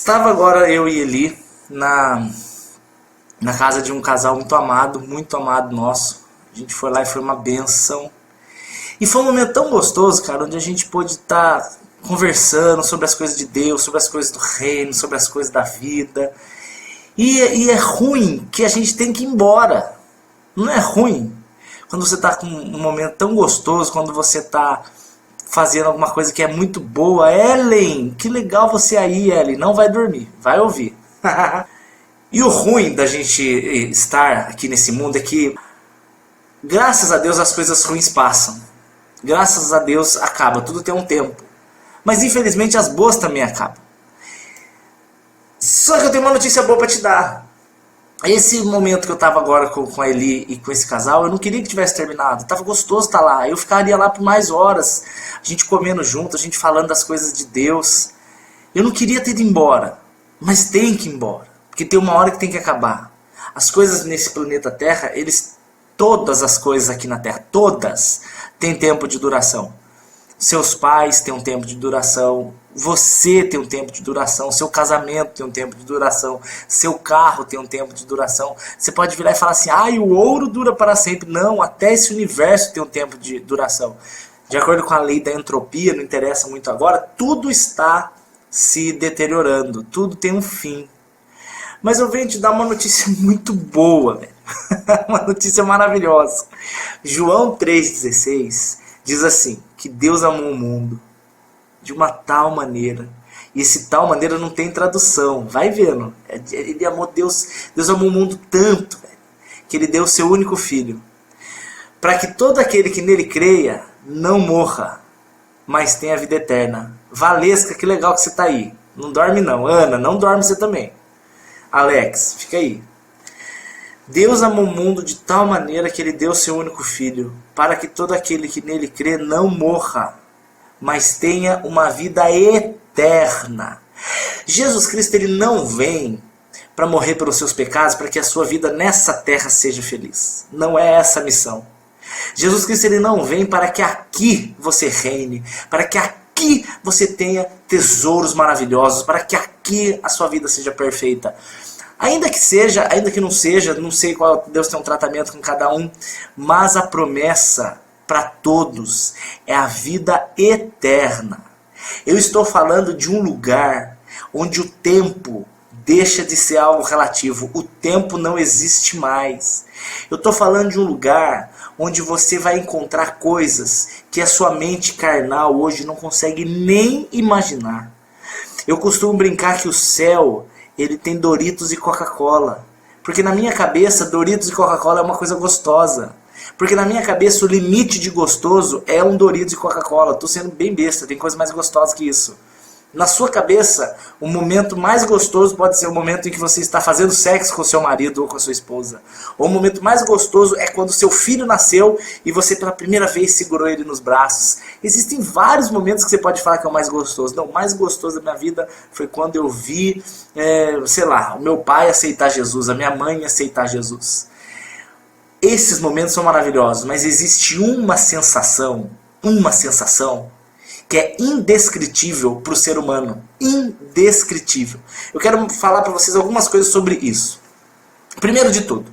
Estava agora eu e Eli na casa de um casal muito amado nosso. A gente foi lá e foi uma benção. E foi um momento tão gostoso, cara, onde a gente pôde estar conversando sobre as coisas de Deus, sobre as coisas do reino, sobre as coisas da vida. E é ruim que a gente tem que ir embora. Não é ruim quando você está com um momento tão gostoso, quando você está fazendo alguma coisa que é muito boa. Ellen, que legal você aí, Ellen. Não vai dormir, vai ouvir. E o ruim da gente estar aqui nesse mundo é que, graças a Deus, as coisas ruins passam. Graças a Deus acaba, tudo tem um tempo. Mas infelizmente as boas também acabam. Só que eu tenho uma notícia boa para te dar. Esse momento que eu estava agora com a Eli e com esse casal, eu não queria que tivesse terminado. Tava gostoso estar lá. Eu ficaria lá por mais horas. A gente comendo junto, a gente falando das coisas de Deus. Eu não queria ter ido embora. Mas tem que ir embora. Porque tem uma hora que tem que acabar. As coisas nesse planeta Terra, todas as coisas aqui na Terra, todas, têm tempo de duração. Seus pais têm um tempo de duração, você tem um tempo de duração, seu casamento tem um tempo de duração, seu carro tem um tempo de duração. Você pode virar e falar assim, o ouro dura para sempre. Não, até esse universo tem um tempo de duração. De acordo com a lei da entropia, não interessa muito agora, tudo está se deteriorando, tudo tem um fim. Mas eu venho te dar uma notícia muito boa, velho. Uma notícia maravilhosa. João 3,16 diz assim, que Deus amou o mundo de uma tal maneira. E esse tal maneira não tem tradução. Vai vendo. Ele amou Deus amou o mundo tanto, velho, que ele deu o seu único filho. Para que todo aquele que nele creia não morra, mas tenha vida eterna. Valesca, que legal que você tá aí. Não dorme não. Ana, não dorme você também. Alex, fica aí. Deus amou o mundo de tal maneira que ele deu o seu único filho, para que todo aquele que nele crê não morra, mas tenha uma vida eterna. Jesus Cristo, ele não vem para morrer pelos seus pecados, para que a sua vida nessa terra seja feliz. Não é essa a missão. Jesus Cristo, ele não vem para que aqui você reine, para que aqui você tenha tesouros maravilhosos, para que aqui a sua vida seja perfeita. Ainda que seja, ainda que não seja, não sei qual, Deus tem um tratamento com cada um, mas a promessa para todos é a vida eterna. Eu estou falando de um lugar onde o tempo deixa de ser algo relativo, o tempo não existe mais. Eu estou falando de um lugar onde você vai encontrar coisas que a sua mente carnal hoje não consegue nem imaginar. Eu costumo brincar que o céu, ele tem Doritos e Coca-Cola. Porque na minha cabeça, Doritos e Coca-Cola é uma coisa gostosa. Porque na minha cabeça, o limite de gostoso é um Doritos e Coca-Cola. Estou sendo bem besta, tem coisa mais gostosa que isso. Na sua cabeça, o momento mais gostoso pode ser o momento em que você está fazendo sexo com seu marido ou com a sua esposa. Ou o momento mais gostoso é quando seu filho nasceu e você pela primeira vez segurou ele nos braços. Existem vários momentos que você pode falar que é o mais gostoso. Não, o mais gostoso da minha vida foi quando eu vi, o meu pai aceitar Jesus, a minha mãe aceitar Jesus. Esses momentos são maravilhosos, mas existe uma sensação que é indescritível para o ser humano. Indescritível. Eu quero falar para vocês algumas coisas sobre isso. Primeiro de tudo,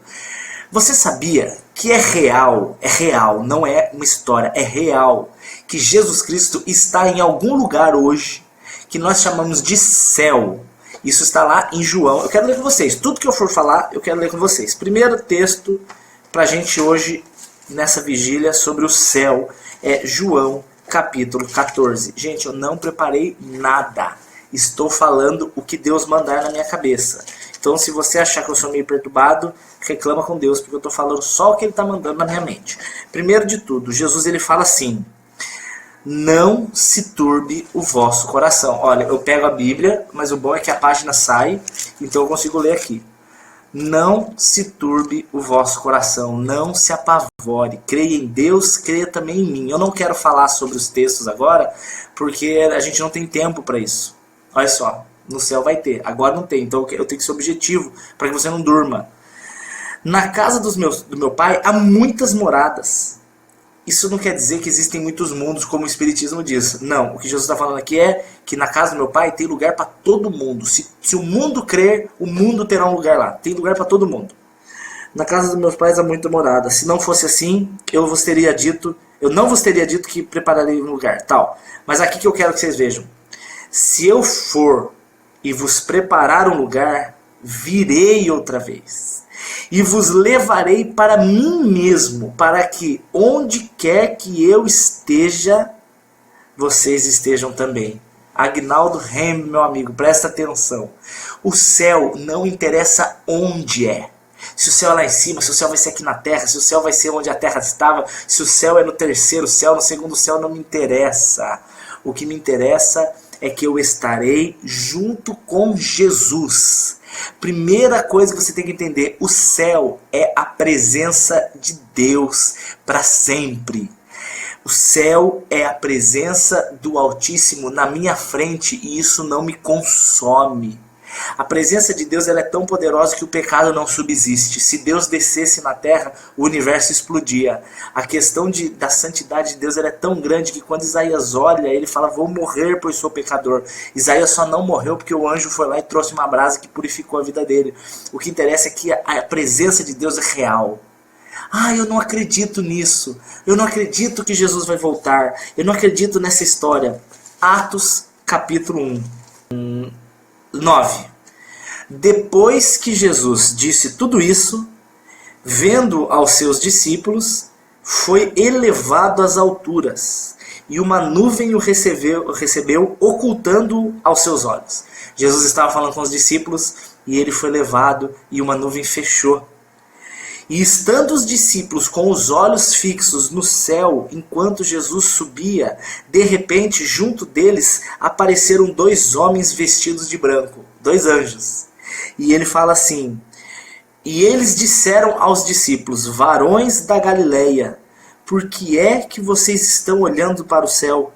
você sabia que é real, não é uma história, é real, que Jesus Cristo está em algum lugar hoje que nós chamamos de céu. Isso está lá em João. Eu quero ler com vocês. Tudo que eu for falar, eu quero ler com vocês. Primeiro texto para a gente hoje, nessa vigília, sobre o céu, é João capítulo 14. Gente, eu não preparei nada. Estou falando o que Deus mandar na minha cabeça. Então, se você achar que eu sou meio perturbado, reclama com Deus, porque eu estou falando só o que Ele está mandando na minha mente. Primeiro de tudo, Jesus ele fala assim: não se turbe o vosso coração. Olha, eu pego a Bíblia, mas o bom é que a página sai, então eu consigo ler aqui. Não se turbe o vosso coração, não se apavore, creia em Deus, creia também em mim. Eu não quero falar sobre os textos agora, porque a gente não tem tempo para isso. Olha só, no céu vai ter, agora não tem, então eu tenho que ser objetivo, para que você não durma. Na casa do meu pai há muitas moradas. Isso não quer dizer que existem muitos mundos, como o Espiritismo diz. Não, o que Jesus está falando aqui é que na casa do meu pai tem lugar para todo mundo. Se o mundo crer, o mundo terá um lugar lá. Tem lugar para todo mundo. Na casa dos meus pais há muita morada. Se não fosse assim, eu não vos teria dito que prepararei um lugar, tal. Mas aqui que eu quero que vocês vejam. Se eu for e vos preparar um lugar, virei outra vez. E vos levarei para mim mesmo, para que onde quer que eu esteja, vocês estejam também. Agnaldo Rem, meu amigo, presta atenção. O céu não interessa onde é. Se o céu é lá em cima, se o céu vai ser aqui na terra, se o céu vai ser onde a terra estava, se o céu é no terceiro céu, no segundo céu, não me interessa. O que me interessa é que eu estarei junto com Jesus. Primeira coisa que você tem que entender, o céu é a presença de Deus para sempre. O céu é a presença do Altíssimo na minha frente e isso não me consome. A presença de Deus ela é tão poderosa que o pecado não subsiste. Se Deus descesse na terra, o universo explodia. A questão da santidade de Deus ela é tão grande que quando Isaías olha, ele fala, vou morrer pois sou pecador. Isaías só não morreu porque o anjo foi lá e trouxe uma brasa que purificou a vida dele. O que interessa é que a presença de Deus é real. Ah, eu não acredito nisso. Eu não acredito que Jesus vai voltar. Eu não acredito nessa história. Atos capítulo 1. 9. Depois que Jesus disse tudo isso, vendo aos seus discípulos, foi elevado às alturas, e uma nuvem o recebeu ocultando-o aos seus olhos. Jesus estava falando com os discípulos, e ele foi levado, e uma nuvem fechou. E estando os discípulos com os olhos fixos no céu, enquanto Jesus subia, de repente, junto deles, apareceram 2 homens vestidos de branco, 2 anjos. E ele fala assim, e eles disseram aos discípulos, varões da Galileia, por que é que vocês estão olhando para o céu?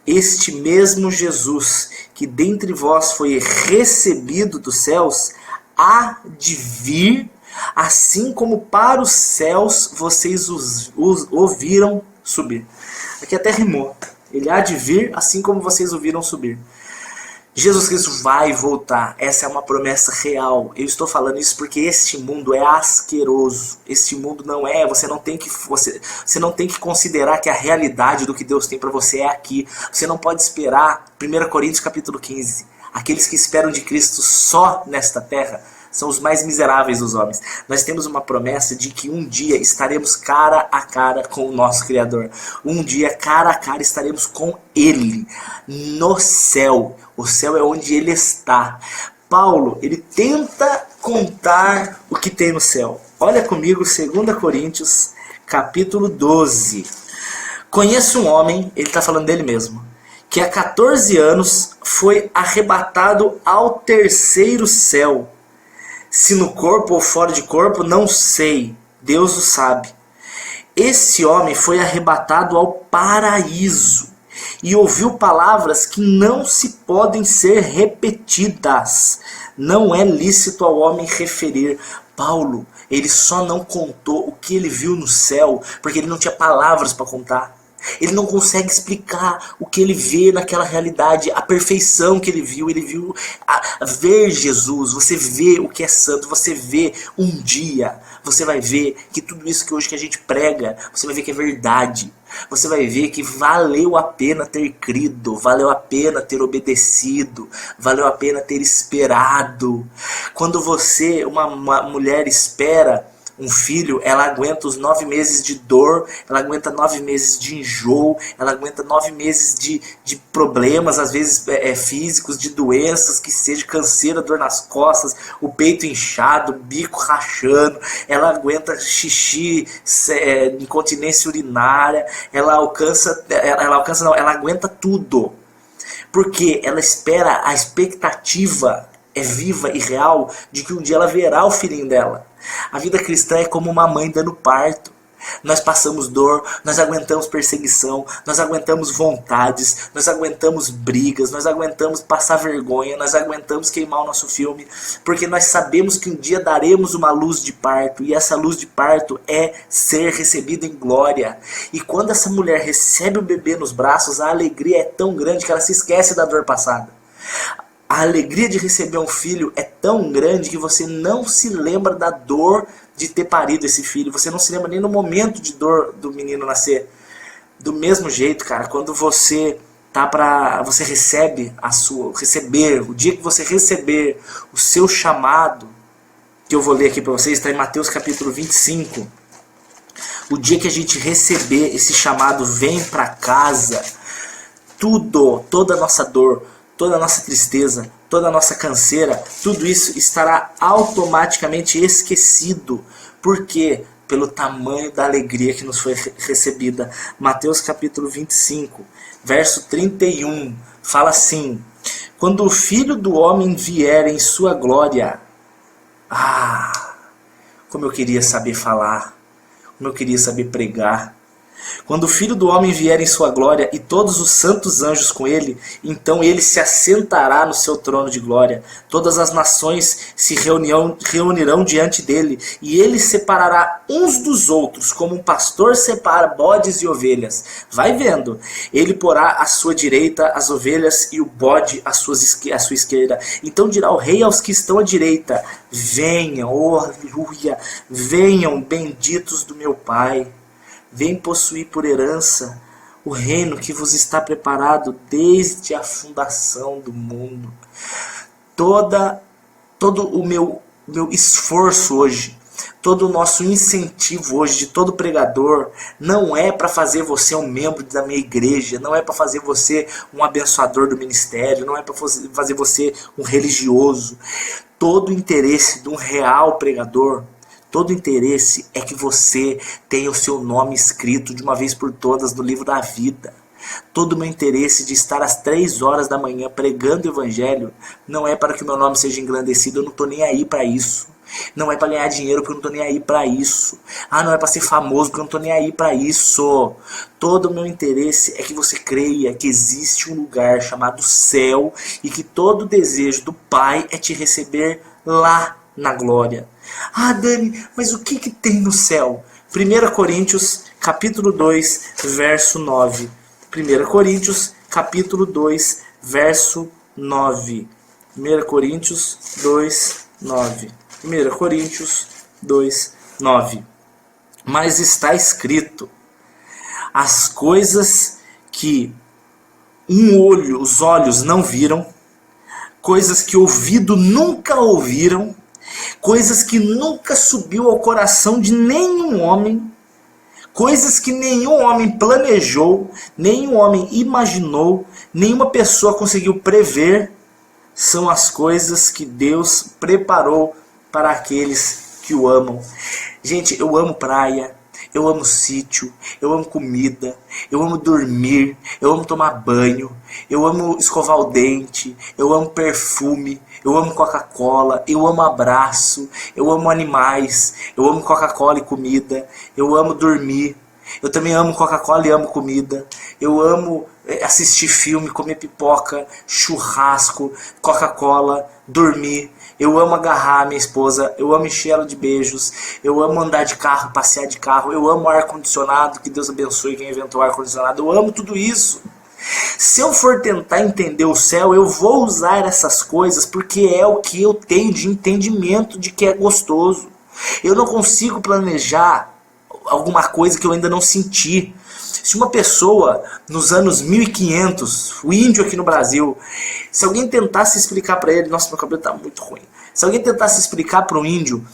Este mesmo Jesus, que dentre vós foi recebido dos céus, há de vir, assim como para os céus vocês os ouviram subir. Aqui até rimou. Ele há de vir, assim como vocês o viram subir. Jesus Cristo vai voltar. Essa é uma promessa real. Eu estou falando isso porque este mundo é asqueroso. Este mundo não é. Você não tem que considerar que a realidade do que Deus tem para você é aqui. Você não pode esperar. 1 Coríntios capítulo 15. Aqueles que esperam de Cristo só nesta terra são os mais miseráveis dos homens. Nós temos uma promessa de que um dia estaremos cara a cara com o nosso Criador. Um dia, cara a cara, estaremos com Ele no céu. O céu é onde Ele está. Paulo, ele tenta contar o que tem no céu. Olha comigo, 2 Coríntios, capítulo 12. Conheço um homem, ele está falando dele mesmo, que há 14 anos foi arrebatado ao terceiro céu. Se no corpo ou fora de corpo, não sei. Deus o sabe. Esse homem foi arrebatado ao paraíso e ouviu palavras que não se podem ser repetidas. Não é lícito ao homem referir. Paulo, ele só não contou o que ele viu no céu porque ele não tinha palavras para contar. Ele não consegue explicar o que ele vê naquela realidade, a perfeição que ele viu. Ele viu ver Jesus. Você vê o que é santo, você vê um dia, você vai ver que tudo isso que hoje que a gente prega, você vai ver que é verdade. Você vai ver que valeu a pena ter crido, valeu a pena ter obedecido, valeu a pena ter esperado. Quando você, uma mulher espera um filho, ela aguenta os 9 meses de dor, ela aguenta 9 meses de enjoo, ela aguenta 9 meses de problemas, às vezes físicos, de doenças, que seja canseira, dor nas costas, o peito inchado, o bico rachando, ela aguenta xixi, incontinência urinária, ela aguenta tudo. Porque ela espera, a expectativa é viva e real de que um dia ela verá o filhinho dela. A vida cristã é como uma mãe dando parto. Nós passamos dor, nós aguentamos perseguição, nós aguentamos vontades, nós aguentamos brigas, nós aguentamos passar vergonha, nós aguentamos queimar o nosso filme, porque nós sabemos que um dia daremos uma luz de parto, e essa luz de parto é ser recebida em glória. E quando essa mulher recebe o bebê nos braços, a alegria é tão grande que ela se esquece da dor passada. A alegria de receber um filho é tão grande que você não se lembra da dor de ter parido esse filho. Você não se lembra nem no momento de dor do menino nascer. Do mesmo jeito, cara, quando você você recebe o dia que você receber o seu chamado, que eu vou ler aqui para vocês, está em Mateus capítulo 25. O dia que a gente receber esse chamado, vem para casa, toda a nossa dor, toda a nossa tristeza, toda a nossa canseira, tudo isso estará automaticamente esquecido. Por quê? Pelo tamanho da alegria que nos foi recebida. Mateus capítulo 25, verso 31, fala assim: quando o Filho do Homem vier em sua glória... como eu queria saber falar, como eu queria saber pregar. Quando o Filho do Homem vier em sua glória e todos os santos anjos com ele, então ele se assentará no seu trono de glória. Todas as nações se reunirão diante dele, e ele separará uns dos outros, como um pastor separa bodes e ovelhas. Vai vendo, ele porá à sua direita as ovelhas e o bode à sua esquerda. Então dirá o rei aos que estão à direita: venham, oh aleluia, venham, benditos do meu Pai. Vem possuir por herança o reino que vos está preparado desde a fundação do mundo. Todo o meu esforço hoje, todo o nosso incentivo hoje de todo pregador, não é para fazer você um membro da minha igreja, não é para fazer você um abençoador do ministério, não é para fazer você um religioso. Todo o interesse de um real pregador, todo interesse é que você tenha o seu nome escrito de uma vez por todas no livro da vida. Todo o meu interesse de estar às 3 horas da manhã pregando o evangelho não é para que o meu nome seja engrandecido, eu não estou nem aí para isso. Não é para ganhar dinheiro, porque eu não estou nem aí para isso. Não é para ser famoso, porque eu não estou nem aí para isso. Todo o meu interesse é que você creia que existe um lugar chamado céu e que todo o desejo do Pai é te receber lá na glória. Dani, mas o que tem no céu? 1 Coríntios capítulo 2, verso 9. 1 Coríntios capítulo 2, verso 9. 1 Coríntios 2, 9. 1 Coríntios 2, 9. Mas está escrito: as coisas que os olhos não viram, coisas que o ouvido nunca ouviram, coisas que nunca subiu ao coração de nenhum homem, coisas que nenhum homem planejou, nenhum homem imaginou, nenhuma pessoa conseguiu prever, são as coisas que Deus preparou para aqueles que o amam. Gente, eu amo praia, eu amo sítio, eu amo comida, eu amo dormir, eu amo tomar banho, eu amo escovar o dente, eu amo perfume, eu amo Coca-Cola, eu amo abraço, eu amo animais, eu amo Coca-Cola e comida, eu amo dormir, eu também amo Coca-Cola e amo comida, eu amo assistir filme, comer pipoca, churrasco, Coca-Cola, dormir. Eu amo agarrar a minha esposa, eu amo encher ela de beijos, eu amo andar de carro, passear de carro, eu amo ar-condicionado, que Deus abençoe quem inventou ar-condicionado, eu amo tudo isso. Se eu for tentar entender o céu, eu vou usar essas coisas porque é o que eu tenho de entendimento de que é gostoso. Eu não consigo planejar alguma coisa que eu ainda não senti. Se uma pessoa nos anos 1500, o índio aqui no Brasil, se alguém tentasse explicar para ele, nossa, meu cabelo está muito ruim. Se alguém tentasse explicar para o índio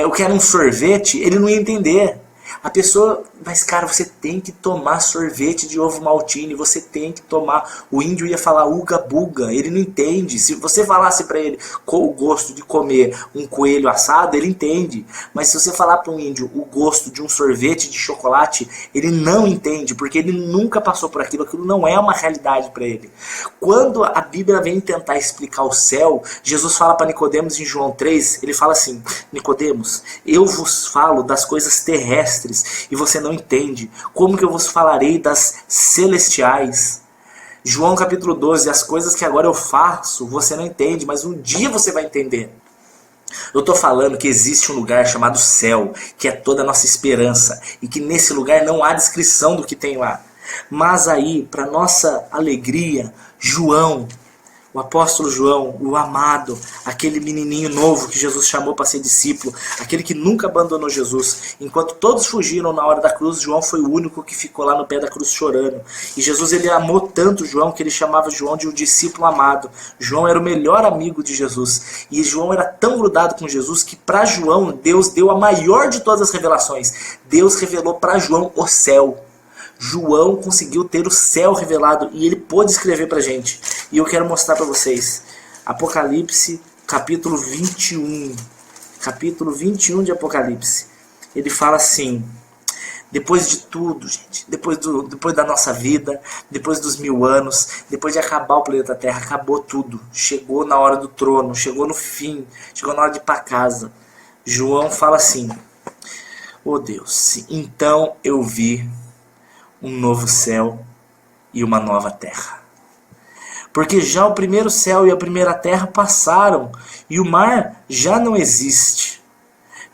o que era um sorvete, ele não ia entender. A pessoa, mas cara, você tem que tomar sorvete de ovo maltine, você tem que tomar. O índio ia falar uga buga, ele não entende. Se você falasse para ele com o gosto de comer um coelho assado, ele entende. Mas se você falar para um índio o gosto de um sorvete de chocolate, ele não entende, porque ele nunca passou por aquilo, aquilo não é uma realidade para ele. Quando a Bíblia vem tentar explicar o céu, Jesus fala para Nicodemos em João 3, ele fala assim: Nicodemos, eu vos falo das coisas terrestres, terrestres e você não entende, como que eu vos falarei das celestiais? João capítulo 12, as coisas que agora eu faço, você não entende, mas um dia você vai entender. Eu estou falando que existe um lugar chamado céu, que é toda a nossa esperança, e que nesse lugar não há descrição do que tem lá. Mas aí, para nossa alegria, João, o apóstolo João, o amado, aquele menininho novo que Jesus chamou para ser discípulo, aquele que nunca abandonou Jesus, enquanto todos fugiram na hora da cruz, João foi o único que ficou lá no pé da cruz chorando. E Jesus, ele amou tanto João que ele chamava João de um discípulo amado. João era o melhor amigo de Jesus. E João era tão grudado com Jesus que para João Deus deu a maior de todas as revelações. Deus revelou para João o céu. João conseguiu ter o céu revelado e ele pôde escrever pra gente. E eu quero mostrar para vocês. Apocalipse, capítulo 21. Capítulo 21 de Apocalipse. Ele fala assim: depois de tudo, gente, depois da nossa vida, depois dos 1000 anos, depois de acabar o planeta Terra, acabou tudo. Chegou na hora do trono, chegou no fim, chegou na hora de ir para casa. João fala assim: oh Deus, então eu vi um novo céu e uma nova terra. Porque já o primeiro céu e a primeira terra passaram, e o mar já não existe.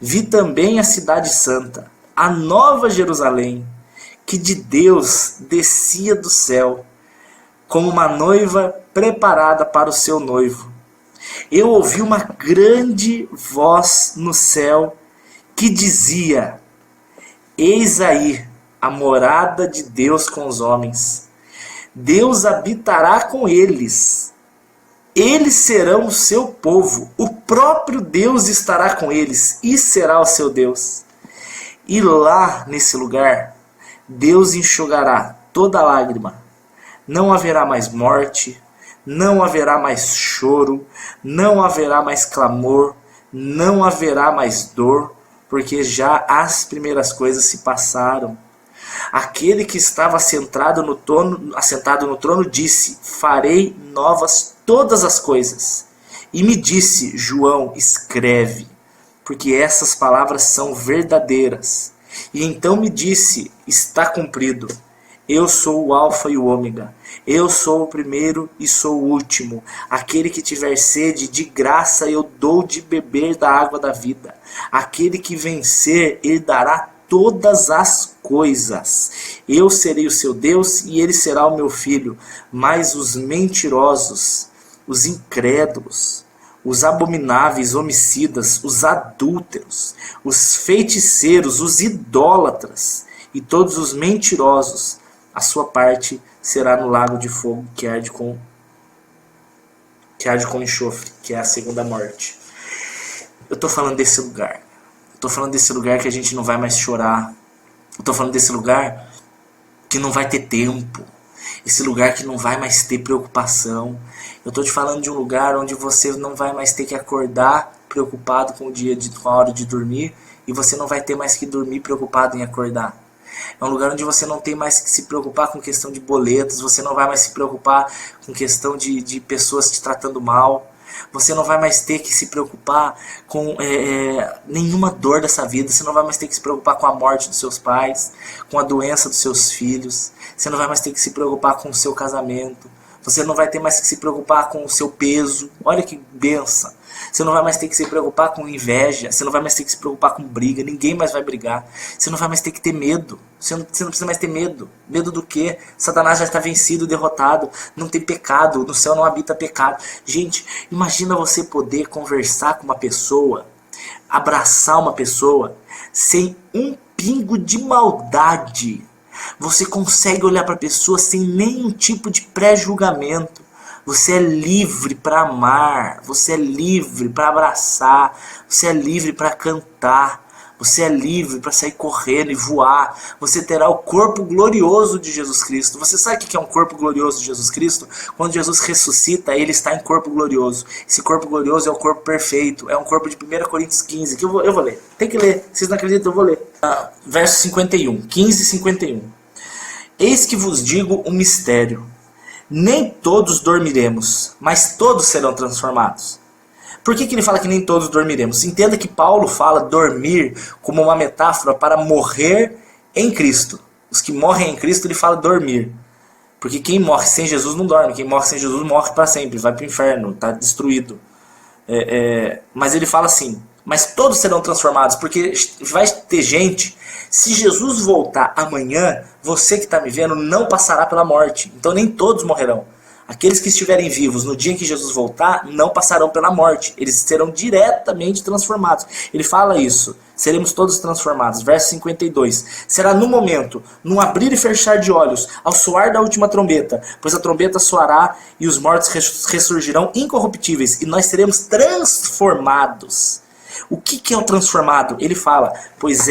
Vi também a cidade santa, a nova Jerusalém, que de Deus descia do céu, como uma noiva preparada para o seu noivo. Eu ouvi uma grande voz no céu que dizia: eis aí a morada de Deus com os homens. Deus habitará com eles. Eles serão o seu povo. O próprio Deus estará com eles e será o seu Deus. E lá, nesse lugar, Deus enxugará toda lágrima. Não haverá mais morte, não haverá mais choro, não haverá mais clamor, não haverá mais dor, porque já as primeiras coisas se passaram. Aquele que estava assentado no trono disse: farei novas todas as coisas. E me disse: João, escreve, porque essas palavras são verdadeiras. E então me disse: está cumprido. Eu sou o Alfa e o Ômega. Eu sou o primeiro e sou o último. Aquele que tiver sede, de graça eu dou de beber da água da vida. Aquele que vencer, herdará todas as coisas. Eu serei o seu Deus e ele será o meu filho. Mas os mentirosos, os incrédulos, os abomináveis, homicidas, os adúlteros, os feiticeiros, os idólatras e todos os mentirosos, a sua parte será no lago de fogo que arde com enxofre, que é a segunda morte. Eu estou falando desse lugar. Estou falando desse lugar que a gente não vai mais chorar. Estou falando desse lugar que não vai ter tempo. Esse lugar que não vai mais ter preocupação. Eu estou te falando de um lugar onde você não vai mais ter que acordar preocupado com a hora de dormir, e você não vai ter mais que dormir preocupado em acordar. É um lugar onde você não tem mais que se preocupar com questão de boletos, você não vai mais se preocupar com questão de pessoas te tratando mal. Você não vai mais ter que se preocupar com nenhuma dor dessa vida. Você não vai mais ter que se preocupar com a morte dos seus pais, com a doença dos seus filhos. Você não vai mais ter que se preocupar com o seu casamento. Você não vai ter mais que se preocupar com o seu peso. Olha que benção. Você não vai mais ter que se preocupar com inveja. Você não vai mais ter que se preocupar com briga. Ninguém mais vai brigar. Você não vai mais ter que ter medo. Você não precisa mais ter medo. Medo do quê? Satanás já está vencido, derrotado. Não tem pecado. No céu não habita pecado. Gente, imagina você poder conversar com uma pessoa, abraçar uma pessoa, sem um pingo de maldade. Você consegue olhar para a pessoa sem nenhum tipo de pré-julgamento. Você é livre para amar, você é livre para abraçar, você é livre para cantar, você é livre para sair correndo e voar. Você terá o corpo glorioso de Jesus Cristo. Você sabe o que é um corpo glorioso de Jesus Cristo? Quando Jesus ressuscita, ele está em corpo glorioso. Esse corpo glorioso é o corpo perfeito, é um corpo de 1 Coríntios 15, que eu vou ler. Tem que ler, vocês não acreditam, eu vou ler. Verso 51, 15 e 51. Eis que vos digo um mistério. Nem todos dormiremos, mas todos serão transformados. Por que ele fala que nem todos dormiremos? Entenda que Paulo fala dormir como uma metáfora para morrer em Cristo. Os que morrem em Cristo, ele fala dormir. Porque quem morre sem Jesus não dorme. Quem morre sem Jesus morre para sempre, vai para o inferno, está destruído. Mas ele fala assim, mas todos serão transformados, porque vai ter gente, se Jesus voltar amanhã, você que está me vendo não passará pela morte. Então nem todos morrerão. Aqueles que estiverem vivos no dia em que Jesus voltar, não passarão pela morte. Eles serão diretamente transformados. Ele fala isso. Seremos todos transformados. Verso 52. Será no momento, num abrir e fechar de olhos, ao soar da última trombeta. Pois a trombeta soará e os mortos ressurgirão incorruptíveis. E nós seremos transformados. O que é o transformado? Ele fala, pois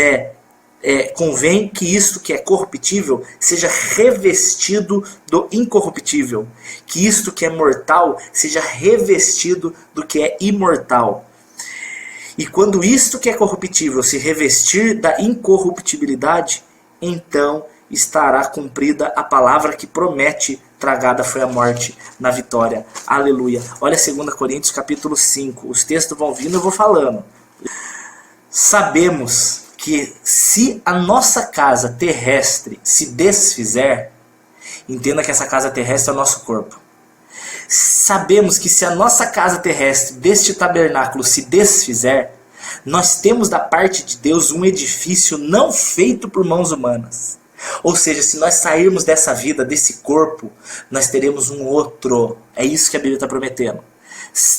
convém que isto que é corruptível seja revestido do incorruptível, que isto que é mortal seja revestido do que é imortal. E quando isto que é corruptível se revestir da incorruptibilidade, então estará cumprida a palavra que promete: tragada foi a morte na vitória. Aleluia. Olha 2 Coríntios capítulo 5. Os textos vão vindo, eu vou falando. Sabemos que se a nossa casa terrestre se desfizer, entenda que essa casa terrestre é o nosso corpo. Sabemos que se a nossa casa terrestre deste tabernáculo se desfizer, nós temos da parte de Deus um edifício não feito por mãos humanas. Ou seja, se nós sairmos dessa vida, desse corpo, nós teremos um outro. É isso que a Bíblia está prometendo.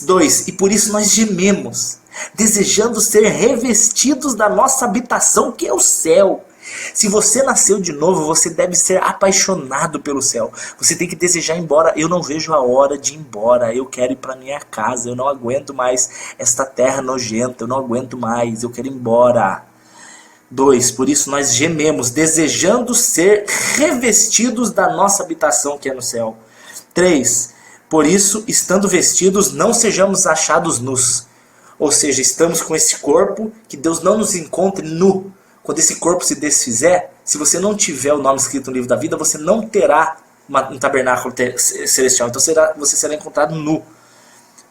2. E por isso nós gememos, desejando ser revestidos da nossa habitação, que é o céu. Se você nasceu de novo, você deve ser apaixonado pelo céu. Você tem que desejar ir embora. Eu não vejo a hora de ir embora. Eu quero ir para minha casa. Eu não aguento mais esta terra nojenta. Eu não aguento mais. Eu quero ir embora. 2. Por isso nós gememos, desejando ser revestidos da nossa habitação, que é no céu. 3. Por isso, estando vestidos, não sejamos achados nus. Ou seja, estamos com esse corpo, que Deus não nos encontre nu. Quando esse corpo se desfizer, se você não tiver o nome escrito no livro da vida, você não terá um tabernáculo celestial. Então você será encontrado nu.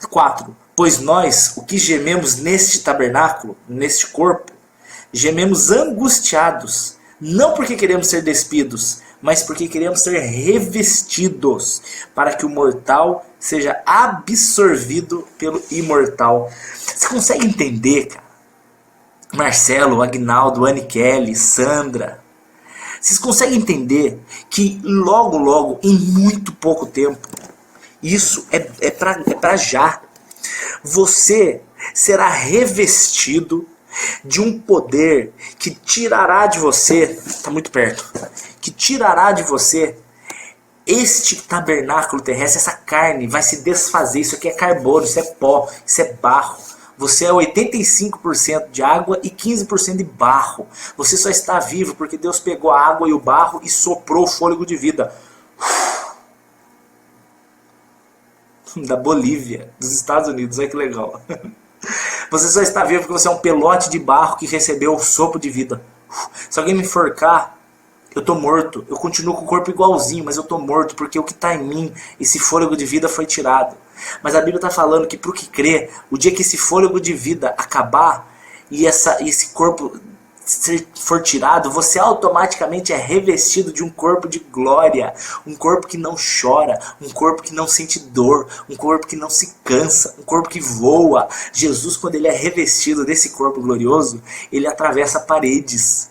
4. Pois nós, o que gememos neste tabernáculo, neste corpo, gememos angustiados, não porque queremos ser despidos, mas porque queremos ser revestidos, para que o mortal seja absorvido pelo imortal. Você consegue entender, cara? Marcelo, Agnaldo, Anne Kelly, Sandra, vocês conseguem entender que logo, logo, em muito pouco tempo, isso é pra já, você será revestido de um poder que tirará de você, está muito perto, que tirará de você este tabernáculo terrestre, essa carne vai se desfazer. Isso aqui é carbono, isso é pó, isso é barro. Você é 85% de água e 15% de barro. Você só está vivo porque Deus pegou a água e o barro e soprou o fôlego de vida. Da Bolívia, dos Estados Unidos, olha que legal. Você só está vivo porque você é um pelote de barro que recebeu o sopro de vida. Se alguém me enforcar, eu estou morto. Eu continuo com o corpo igualzinho, mas eu estou morto porque o que está em mim, esse fôlego de vida foi tirado. Mas a Bíblia está falando que para o que crê, o dia que esse fôlego de vida acabar e esse corpo for tirado, você automaticamente é revestido de um corpo de glória, um corpo que não chora, um corpo que não sente dor, um corpo que não se cansa, um corpo que voa. Jesus, quando ele é revestido desse corpo glorioso, ele atravessa paredes.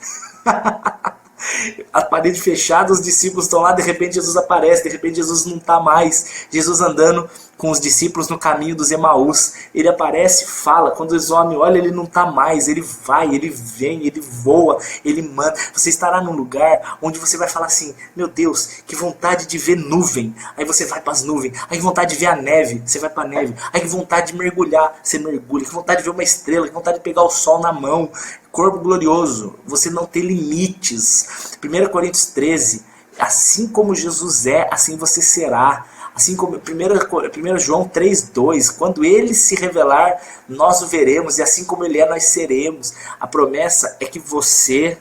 A parede fechada, os discípulos estão lá, de repente Jesus aparece, de repente Jesus não está mais. Jesus andando com os discípulos no caminho dos Emaús, ele aparece, fala, quando os homens olham, ele não está mais, ele vai, ele vem, ele voa, ele manda. Você estará num lugar onde você vai falar assim: meu Deus, que vontade de ver nuvem. Aí você vai para as nuvens. Aí que vontade de ver a neve, você vai para a neve. Aí que vontade de mergulhar, você mergulha. Que vontade de ver uma estrela, que vontade de pegar o sol na mão. Corpo glorioso, você não tem limites. 1 Coríntios 13, assim como Jesus é, assim você será. Assim como 1 João 3,2, quando ele se revelar, nós o veremos, e assim como ele é, nós seremos. A promessa é que você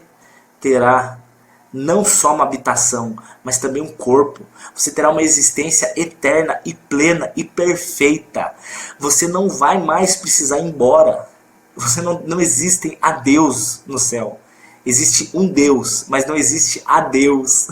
terá não só uma habitação, mas também um corpo. Você terá uma existência eterna e plena e perfeita. Você não vai mais precisar ir embora. Você não existem adeus no céu. Existe um Deus, mas não existe adeus.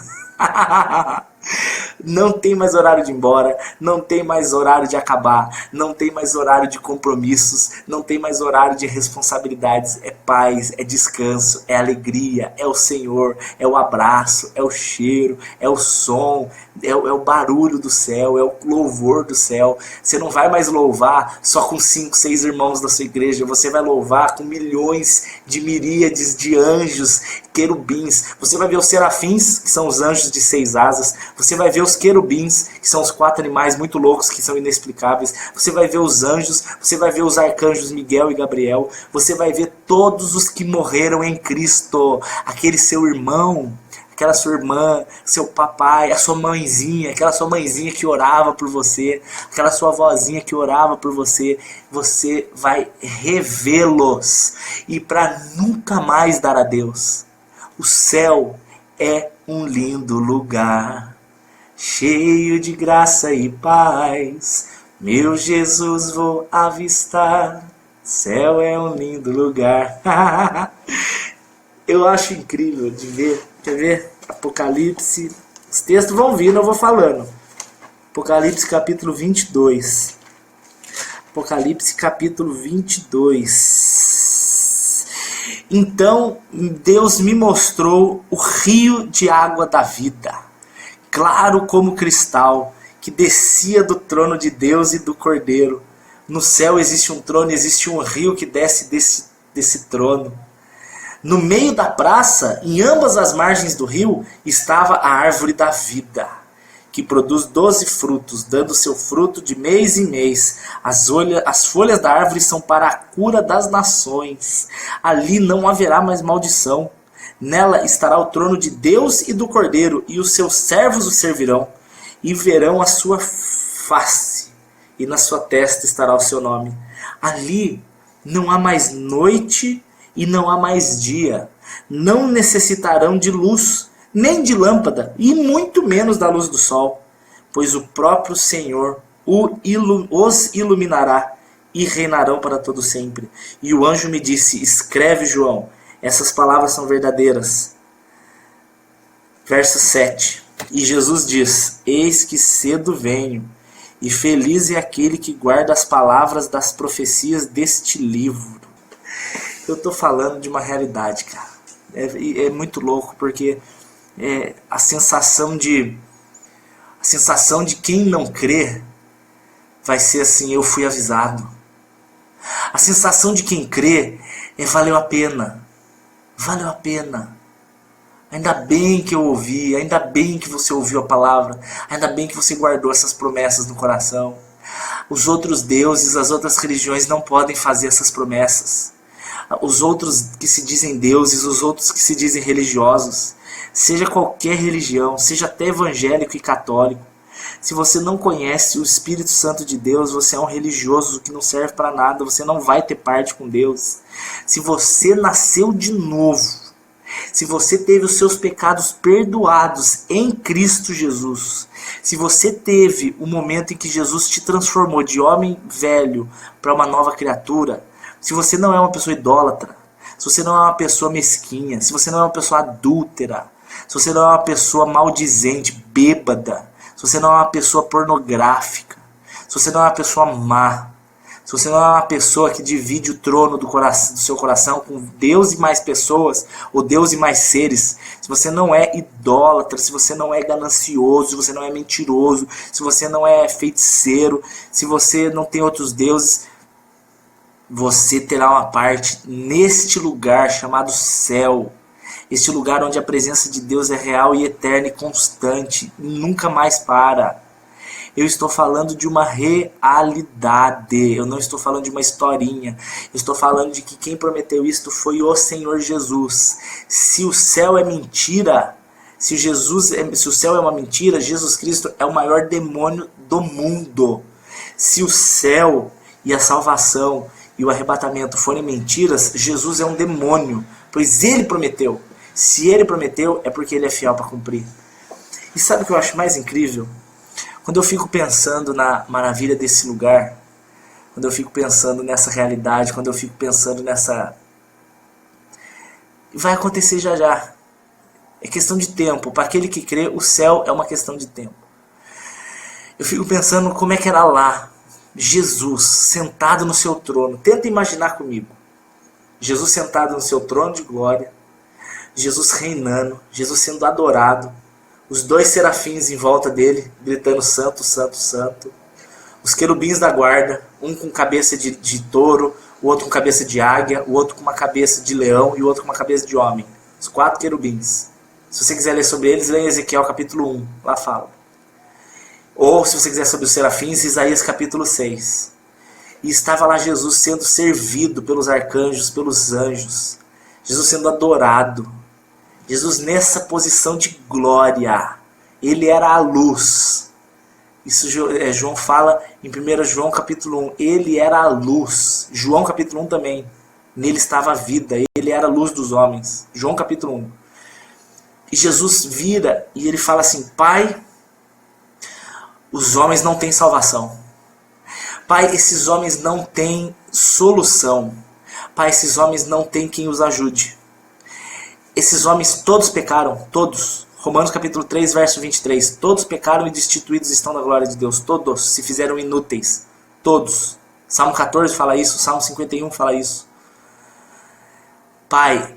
Não tem mais horário de ir embora, não tem mais horário de acabar, não tem mais horário de compromissos, não tem mais horário de responsabilidades. É paz, é descanso, é alegria, é o Senhor, é o abraço, é o cheiro, é o som, é o barulho do céu, é o louvor do céu. Você não vai mais louvar só com 5, 6 irmãos da sua igreja, você vai louvar com milhões de miríades de anjos, querubins. Você vai ver os serafins, que são os anjos de 6 asas. Você vai ver os querubins, que são os 4 animais muito loucos, que são inexplicáveis. Você vai ver os anjos, você vai ver os arcanjos Miguel e Gabriel. Você vai ver todos os que morreram em Cristo. Aquele seu irmão, aquela sua irmã, seu papai, a sua mãezinha, aquela sua mãezinha que orava por você, aquela sua avózinha que orava por você. Você vai revê-los e para nunca mais dar adeus. O céu é um lindo lugar, cheio de graça e paz. Meu Jesus vou avistar, céu é um lindo lugar. Eu acho incrível de ver. Quer ver? Apocalipse. Os textos vão vindo, eu vou falando. Apocalipse capítulo 22. Apocalipse capítulo 22. Então Deus me mostrou o rio de água da vida, claro como cristal, que descia do trono de Deus e do Cordeiro. No céu existe um trono, existe um rio que desce desse trono. No meio da praça, em ambas as margens do rio, estava a árvore da vida, que produz 12 frutos, dando seu fruto de mês em mês. As folhas da árvore são para a cura das nações. Ali não haverá mais maldição. Nela estará o trono de Deus e do Cordeiro, e os seus servos o servirão, e verão a sua face, e na sua testa estará o seu nome. Ali não há mais noite e não há mais dia. Não necessitarão de luz, nem de lâmpada, e muito menos da luz do sol, pois o próprio Senhor os iluminará e reinarão para todo sempre. E o anjo me disse: escreve, João, essas palavras são verdadeiras. Verso 7. E Jesus diz: eis que cedo venho, e feliz é aquele que guarda as palavras das profecias deste livro. Eu estou falando de uma realidade, cara. É muito louco, porque a sensação de quem não crê vai ser assim: eu fui avisado. A sensação de quem crê valeu a pena. Valeu a pena. Ainda bem que eu ouvi, ainda bem que você ouviu a palavra, ainda bem que você guardou essas promessas no coração. Os outros deuses, as outras religiões não podem fazer essas promessas. Os outros que se dizem deuses, os outros que se dizem religiosos, seja qualquer religião, seja até evangélico e católico, se você não conhece o Espírito Santo de Deus, você é um religioso que não serve para nada, você não vai ter parte com Deus. Se você nasceu de novo, se você teve os seus pecados perdoados em Cristo Jesus, se você teve o momento em que Jesus te transformou de homem velho para uma nova criatura, se você não é uma pessoa idólatra, se você não é uma pessoa mesquinha, se você não é uma pessoa adúltera, se você não é uma pessoa maldizente, bêbada, se você não é uma pessoa pornográfica, se você não é uma pessoa má, se você não é uma pessoa que divide o trono do seu coração com Deus e mais pessoas, ou Deus e mais seres, se você não é idólatra, se você não é ganancioso, se você não é mentiroso, se você não é feiticeiro, se você não tem outros deuses, você terá uma parte neste lugar chamado céu. Este lugar onde a presença de Deus é real e eterna e constante, e nunca mais para. Eu estou falando de uma realidade, eu não estou falando de uma historinha. Eu estou falando de que quem prometeu isto foi o Senhor Jesus. Se o céu é mentira, se o céu é uma mentira, Jesus Cristo é o maior demônio do mundo. Se o céu e a salvação e o arrebatamento forem mentiras, Jesus é um demônio, pois ele prometeu. Se Ele prometeu, é porque Ele é fiel para cumprir. E sabe o que eu acho mais incrível? Quando eu fico pensando na maravilha desse lugar, quando eu fico pensando nessa realidade, quando eu fico pensando nessa... Vai acontecer já já. É questão de tempo. Para aquele que crê, o céu é uma questão de tempo. Eu fico pensando como é que era lá, Jesus sentado no seu trono. Tenta imaginar comigo. Jesus sentado no seu trono de glória, Jesus reinando, Jesus sendo adorado, os dois serafins em volta dele, gritando santo, santo, santo. Os querubins da guarda, um com cabeça de touro, o outro com cabeça de águia, o outro com uma cabeça de leão e o outro com uma cabeça de homem. Os 4 querubins. Se você quiser ler sobre eles, leia Ezequiel capítulo 1, lá fala. Ou se você quiser sobre os serafins, Isaías capítulo 6. E estava lá Jesus sendo servido pelos arcanjos, pelos anjos. Jesus sendo adorado. Jesus nessa posição de glória. Ele era a luz. Isso João fala em 1 João capítulo 1. Ele era a luz. João capítulo 1 também. Nele estava a vida. Ele era a luz dos homens. João capítulo 1. E Jesus vira e ele fala assim: Pai, os homens não têm salvação. Pai, esses homens não têm solução. Pai, esses homens não têm quem os ajude. Esses homens todos pecaram, todos. Romanos capítulo 3, verso 23. Todos pecaram e destituídos estão da glória de Deus. Todos se fizeram inúteis. Todos. Salmo 14 fala isso, Salmo 51 fala isso. Pai,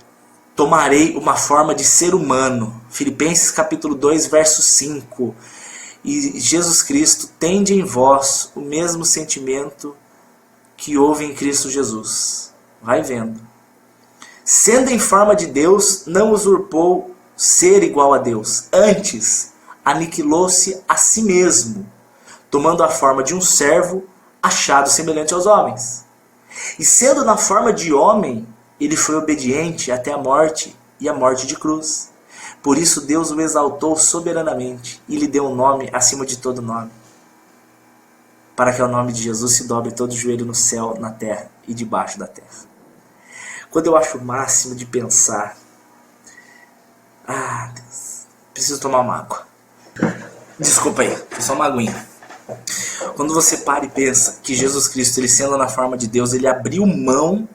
tomarei uma forma de ser humano. Filipenses capítulo 2, verso 5. E Jesus Cristo tende em vós o mesmo sentimento que houve em Cristo Jesus. Vai vendo. Sendo em forma de Deus, não usurpou ser igual a Deus. Antes, aniquilou-se a si mesmo, tomando a forma de um servo, achado semelhante aos homens. E sendo na forma de homem, ele foi obediente até a morte, e a morte de cruz. Por isso Deus o exaltou soberanamente e lhe deu um nome acima de todo nome, para que ao nome de Jesus se dobre todo o joelho no céu, na terra e debaixo da terra. Quando eu acho o máximo de pensar, Deus, preciso tomar uma água. Desculpa aí, foi só uma aguinha. Quando você para e pensa que Jesus Cristo, ele sendo na forma de Deus, ele abriu mão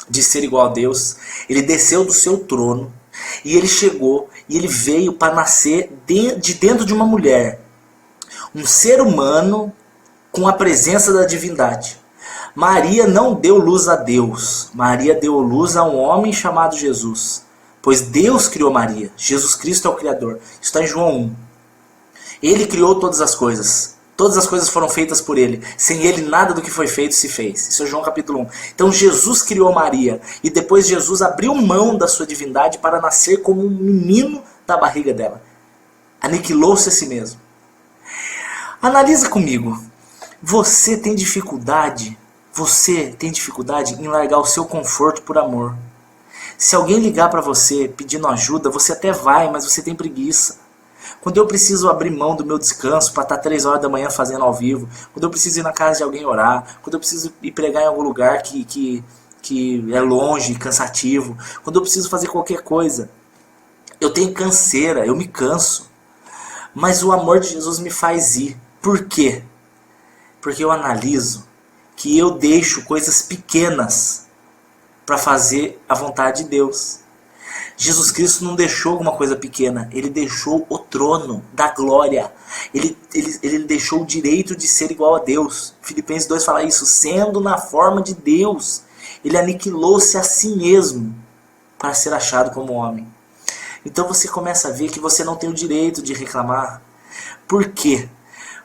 de ser igual a Deus, ele desceu do seu trono, e ele chegou, e ele veio para nascer de dentro de uma mulher. Um ser humano com a presença da divindade. Maria não deu luz a Deus. Maria deu luz a um homem chamado Jesus. Pois Deus criou Maria. Jesus Cristo é o Criador. Isso está em João 1. Ele criou todas as coisas. Todas as coisas foram feitas por ele. Sem ele, nada do que foi feito se fez. Isso é João capítulo 1. Então Jesus criou Maria. E depois Jesus abriu mão da sua divindade para nascer como um menino da barriga dela. Aniquilou-se a si mesmo. Analisa comigo. Você tem dificuldade em largar o seu conforto por amor. Se alguém ligar para você pedindo ajuda, você até vai, mas você tem preguiça. Quando eu preciso abrir mão do meu descanso para estar 3 horas da manhã fazendo ao vivo, quando eu preciso ir na casa de alguém orar, quando eu preciso ir pregar em algum lugar que é longe, cansativo, quando eu preciso fazer qualquer coisa, eu tenho canseira, eu me canso. Mas o amor de Jesus me faz ir. Por quê? Porque eu analiso que eu deixo coisas pequenas para fazer a vontade de Deus. Jesus Cristo não deixou alguma coisa pequena, ele deixou o trono da glória, ele deixou o direito de ser igual a Deus. Filipenses 2 fala isso, sendo na forma de Deus, ele aniquilou-se a si mesmo para ser achado como homem. Então você começa a ver que você não tem o direito de reclamar. Por quê?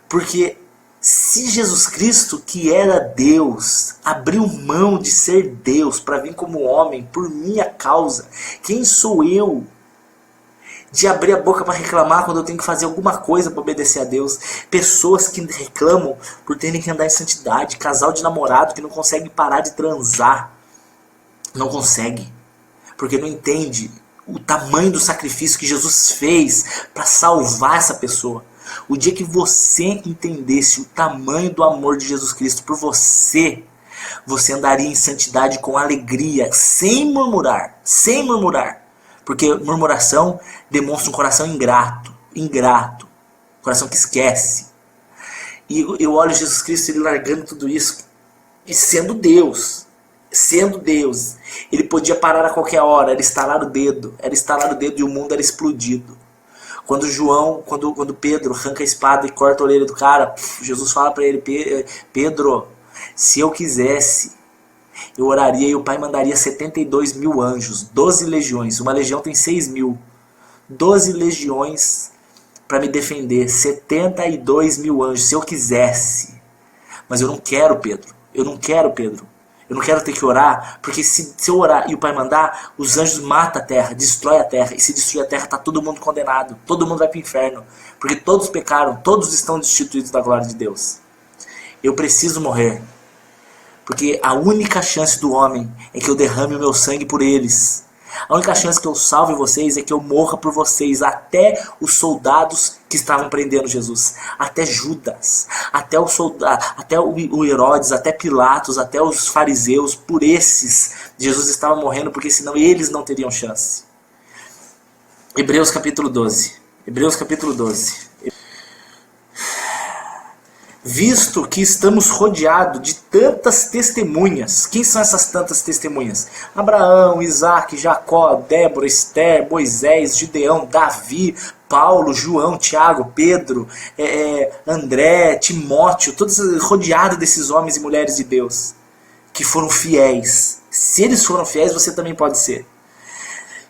Porque se Jesus Cristo, que era Deus, abriu mão de ser Deus para vir como homem por minha causa, quem sou eu de abrir a boca para reclamar quando eu tenho que fazer alguma coisa para obedecer a Deus? Pessoas que reclamam por terem que andar em santidade, casal de namorado que não consegue parar de transar, não consegue, porque não entende o tamanho do sacrifício que Jesus fez para salvar essa pessoa. O dia que você entendesse o tamanho do amor de Jesus Cristo por você, você andaria em santidade com alegria, sem murmurar, Porque murmuração demonstra um coração ingrato, coração que esquece. E eu olho Jesus Cristo, ele largando tudo isso, e sendo Deus, ele podia parar a qualquer hora, era estalar o dedo e o mundo era explodido. Quando Pedro arranca a espada e corta a orelha do cara, Jesus fala para ele: Pedro, se eu quisesse, eu oraria e o Pai mandaria 72 mil anjos, 12 legiões, uma legião tem 6 mil, 12 legiões para me defender, 72 mil anjos, se eu quisesse. Mas eu não quero, Pedro. Eu não quero ter que orar, porque se eu orar e o Pai mandar, os anjos matam a terra, destrói a terra. E se destruir a terra, está todo mundo condenado. Todo mundo vai para o inferno. Porque todos pecaram, todos estão destituídos da glória de Deus. Eu preciso morrer. Porque a única chance do homem é que eu derrame o meu sangue por eles. A única chance que eu salve vocês é que eu morra por vocês, até os soldados que estavam prendendo Jesus, até Judas, até o Herodes, até Pilatos, até os fariseus, por esses Jesus estava morrendo, porque senão eles não teriam chance. Hebreus capítulo 12. Visto que estamos rodeados de tantas testemunhas. Quem são essas tantas testemunhas? Abraão, Isaac, Jacó, Débora, Esther, Moisés, Gideão, Davi, Paulo, João, Tiago, Pedro, André, Timóteo, todos rodeados desses homens e mulheres de Deus, que foram fiéis. Se eles foram fiéis, você também pode ser.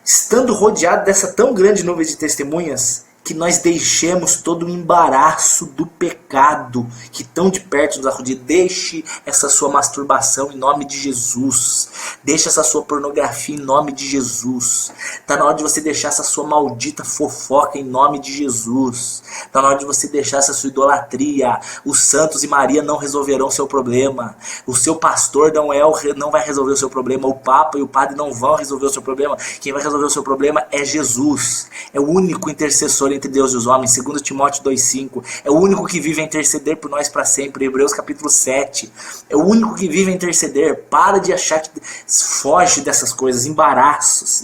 Estando rodeado dessa tão grande nuvem de testemunhas, que nós deixemos todo o embaraço do pecado que tão de perto nos rodeia. Deixe essa sua masturbação em nome de Jesus. Deixe essa sua pornografia em nome de Jesus. Está na hora de você deixar essa sua maldita fofoca em nome de Jesus. Está na hora de você deixar essa sua idolatria. Os santos e Maria não resolverão o seu problema. O seu pastor não vai resolver o seu problema. O Papa e o Padre não vão resolver o seu problema. Quem vai resolver o seu problema é Jesus. É o único intercessor entre Deus e os homens, 2 Timóteo 2,5. É o único que vive a interceder por nós para sempre, Hebreus capítulo 7. É o único que vive a interceder. Para de achar que foge dessas coisas, embaraços,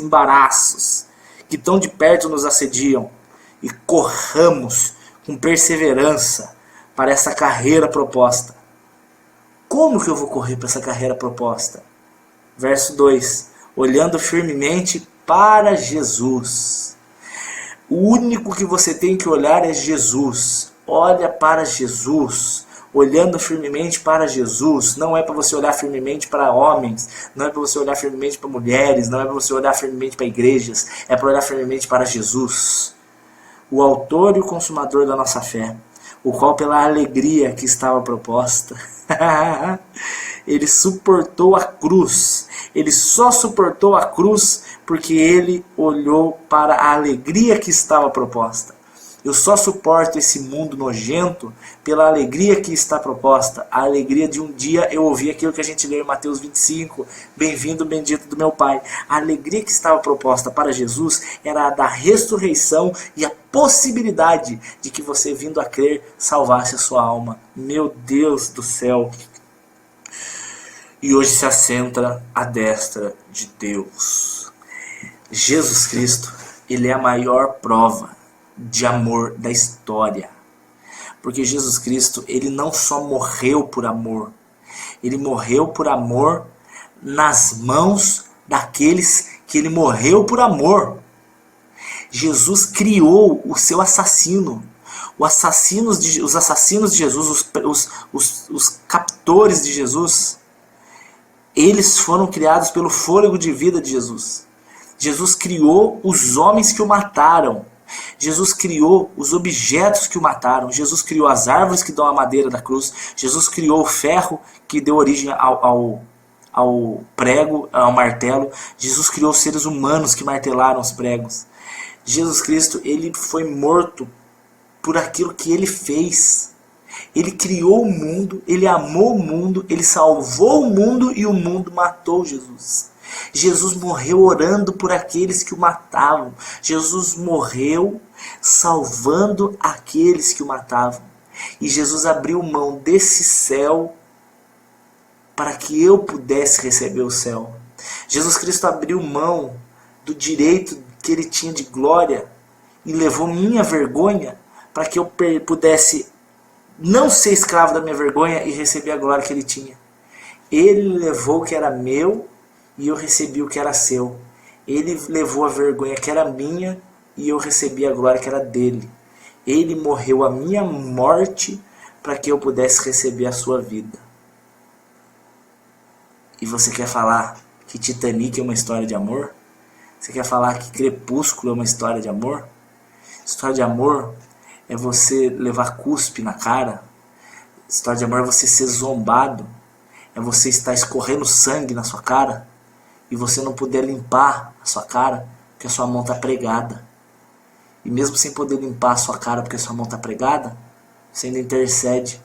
que tão de perto nos assediam, e corramos com perseverança para essa carreira proposta. Como que eu vou correr para essa carreira proposta? Verso 2. Olhando firmemente para Jesus. O único que você tem que olhar é Jesus. Olha para Jesus. Olhando firmemente para Jesus. Não é para você olhar firmemente para homens. Não é para você olhar firmemente para mulheres. Não é para você olhar firmemente para igrejas. É para olhar firmemente para Jesus, o autor e o consumador da nossa fé, o qual pela alegria que estava proposta, ele suportou a cruz. Ele só suportou a cruz porque ele olhou para a alegria que estava proposta. Eu só suporto esse mundo nojento pela alegria que está proposta. A alegria de um dia eu ouvir aquilo que a gente lê em Mateus 25. Bem-vindo, bendito do meu Pai. A alegria que estava proposta para Jesus era a da ressurreição e a possibilidade de que você, vindo a crer, salvasse a sua alma. Meu Deus do céu. E hoje se assenta à destra de Deus. Jesus Cristo, ele é a maior prova de amor da história. Porque Jesus Cristo, ele não só morreu por amor, ele morreu por amor nas mãos daqueles que ele morreu por amor. Jesus criou o seu assassino. Os assassinos de Jesus, os captores de Jesus, eles foram criados pelo fôlego de vida de Jesus. Jesus criou os homens que o mataram. Jesus criou os objetos que o mataram. Jesus criou as árvores que dão a madeira da cruz. Jesus criou o ferro que deu origem ao prego, ao martelo. Jesus criou os seres humanos que martelaram os pregos. Jesus Cristo, ele foi morto por aquilo que ele fez. Ele criou o mundo, ele amou o mundo, ele salvou o mundo e o mundo matou Jesus. Jesus morreu orando por aqueles que o matavam. Jesus morreu salvando aqueles que o matavam. E Jesus abriu mão desse céu para que eu pudesse receber o céu. Jesus Cristo abriu mão do direito que Ele tinha de glória e levou minha vergonha para que eu pudesse não ser escravo da minha vergonha e receber a glória que Ele tinha. Ele levou o que era meu e eu recebi o que era seu. Ele levou a vergonha que era minha e eu recebi a glória que era dele. Ele morreu a minha morte para que eu pudesse receber a sua vida. E você quer falar que Titanic é uma história de amor? Você quer falar que Crepúsculo é uma história de amor? História de amor é você levar cuspe na cara. História de amor é você ser zombado. É você estar escorrendo sangue na sua cara e você não poder limpar a sua cara porque a sua mão está pregada. E mesmo sem poder limpar a sua cara porque a sua mão está pregada, você ainda intercede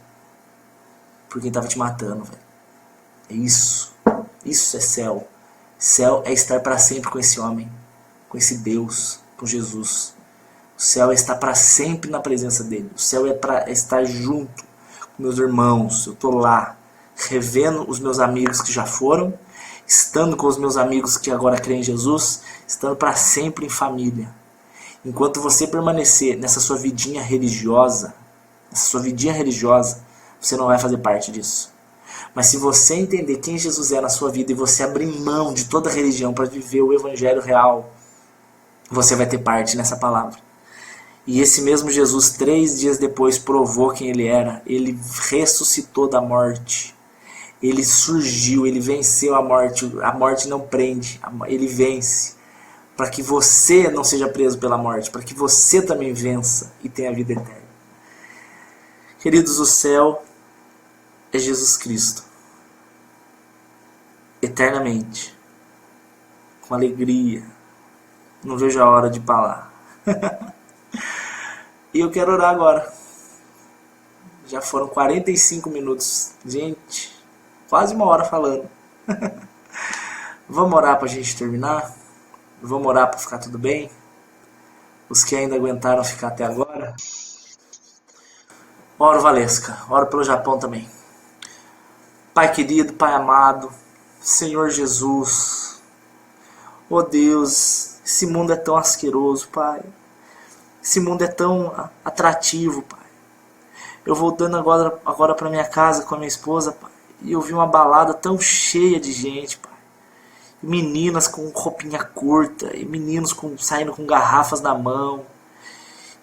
por quem estava te matando, velho. É isso. Isso é céu. Céu é estar para sempre com esse homem, com esse Deus, com Jesus. O céu é estar para sempre na presença dele. O céu é para estar junto com meus irmãos. Eu estou lá, revendo os meus amigos que já foram, estando com os meus amigos que agora creem em Jesus, estando para sempre em família. Enquanto você permanecer nessa sua vidinha religiosa, você não vai fazer parte disso. Mas se você entender quem Jesus é na sua vida e você abrir mão de toda a religião para viver o evangelho real, você vai ter parte nessa palavra. E esse mesmo Jesus, 3 dias depois, provou quem ele era. Ele ressuscitou da morte. Ele surgiu, ele venceu a morte. A morte não prende, ele vence. Para que você não seja preso pela morte, para que você também vença e tenha a vida eterna. Queridos, o céu é Jesus Cristo. Eternamente. Com alegria. Não vejo a hora de falar. E eu quero orar agora. Já foram 45 minutos. Gente, quase 1 hora falando. Vamos orar para a gente terminar? Vamos orar para ficar tudo bem? Os que ainda aguentaram ficar até agora. Oro, Valesca. Oro pelo Japão também. Pai querido, Pai amado, Senhor Jesus. Oh Deus, esse mundo é tão asqueroso, Pai. Esse mundo é tão atrativo, Pai. Eu voltando agora para minha casa com a minha esposa, Pai, e eu vi uma balada tão cheia de gente, Pai. Meninas com roupinha curta, e meninos saindo com garrafas na mão,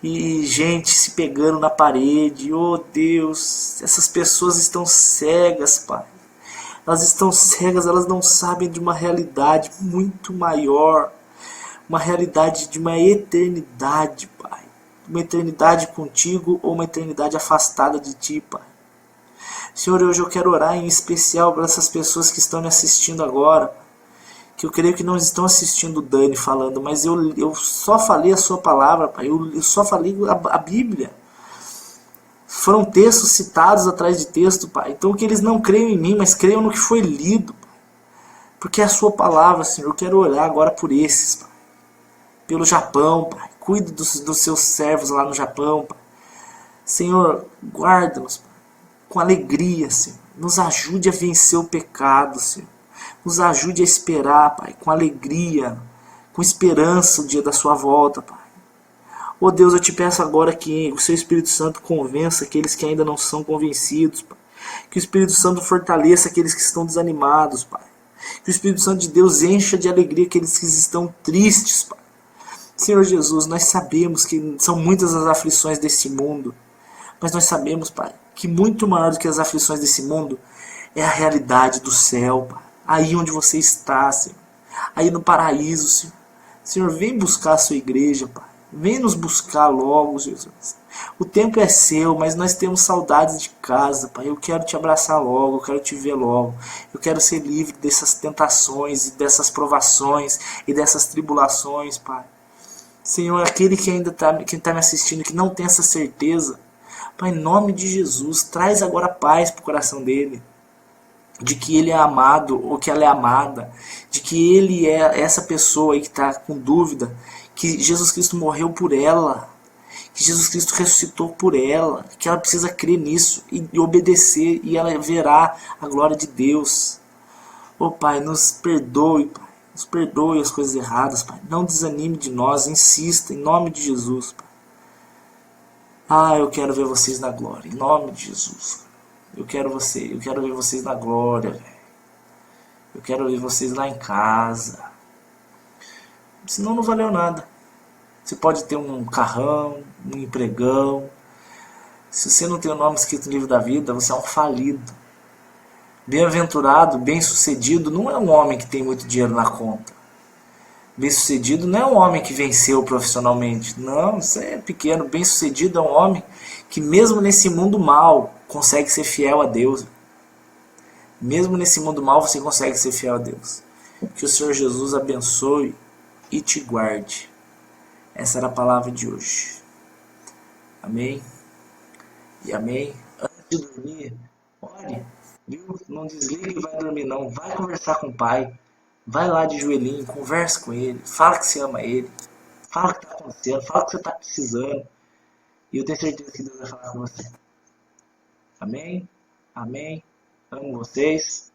e gente se pegando na parede. Oh Deus, essas pessoas estão cegas, Pai. Elas estão cegas, elas não sabem de uma realidade muito maior, uma realidade de uma eternidade, Pai. Uma eternidade contigo ou uma eternidade afastada de Ti, Pai. Senhor, hoje eu quero orar em especial para essas pessoas que estão me assistindo agora, que eu creio que não estão assistindo o Dani falando, mas eu só falei a sua palavra, Pai. Eu só falei a Bíblia. Foram textos citados atrás de texto, Pai. Então que eles não creiam em mim, mas creiam no que foi lido, Pai. Porque é a sua palavra, Senhor. Eu quero orar agora por esses, Pai. Pelo Japão, Pai. Cuide dos seus servos lá no Japão, Pai. Senhor, guarda-nos, Pai, com alegria, Senhor. Nos ajude a vencer o pecado, Senhor. Nos ajude a esperar, Pai, com alegria, com esperança o dia da sua volta, Pai. Oh Deus, eu te peço agora que o seu Espírito Santo convença aqueles que ainda não são convencidos, Pai. Que o Espírito Santo fortaleça aqueles que estão desanimados, Pai. Que o Espírito Santo de Deus encha de alegria aqueles que estão tristes, Pai. Senhor Jesus, nós sabemos que são muitas as aflições desse mundo, mas nós sabemos, Pai, que muito maior do que as aflições desse mundo é a realidade do céu, Pai. Aí onde você está, Senhor. Aí no paraíso, Senhor. Senhor, vem buscar a sua igreja, Pai. Vem nos buscar logo, Jesus. O tempo é seu, mas nós temos saudades de casa, Pai. Eu quero te abraçar logo, eu quero te ver logo. Eu quero ser livre dessas tentações, e dessas provações e dessas tribulações, Pai. Senhor, aquele que ainda está me assistindo, que não tem essa certeza, Pai, em nome de Jesus, traz agora paz para o coração dele. De que ele é amado ou que ela é amada, de que ele é essa pessoa aí que está com dúvida, que Jesus Cristo morreu por ela, que Jesus Cristo ressuscitou por ela, que ela precisa crer nisso e obedecer, e ela verá a glória de Deus. Oh Pai, nos perdoe, Pai. Nos perdoe as coisas erradas, Pai. Não desanime de nós, insista, em nome de Jesus, Pai. Ah, eu quero ver vocês na glória, em nome de Jesus. Eu quero ver vocês na glória, velho. Eu quero ver vocês lá em casa. Senão não valeu nada. Você pode ter um carrão, um empregão. Se você não tem o nome escrito no livro da vida, você é um falido. Bem-aventurado, bem-sucedido, não é um homem que tem muito dinheiro na conta. Bem-sucedido não é um homem que venceu profissionalmente. Não, isso é pequeno. Bem-sucedido é um homem que mesmo nesse mundo mal consegue ser fiel a Deus. Mesmo nesse mundo mal você consegue ser fiel a Deus. Que o Senhor Jesus abençoe e te guarde. Essa era a palavra de hoje. Amém? E amém? Antes de dormir, ore. Viu? Não desliga e vai dormir não. Vai conversar com o Pai. Vai lá de joelhinho, conversa com Ele. Fala que você ama Ele. Fala o que está acontecendo. Fala o que você está precisando. E eu tenho certeza que Deus vai falar com você. Amém? Amém? Amo vocês.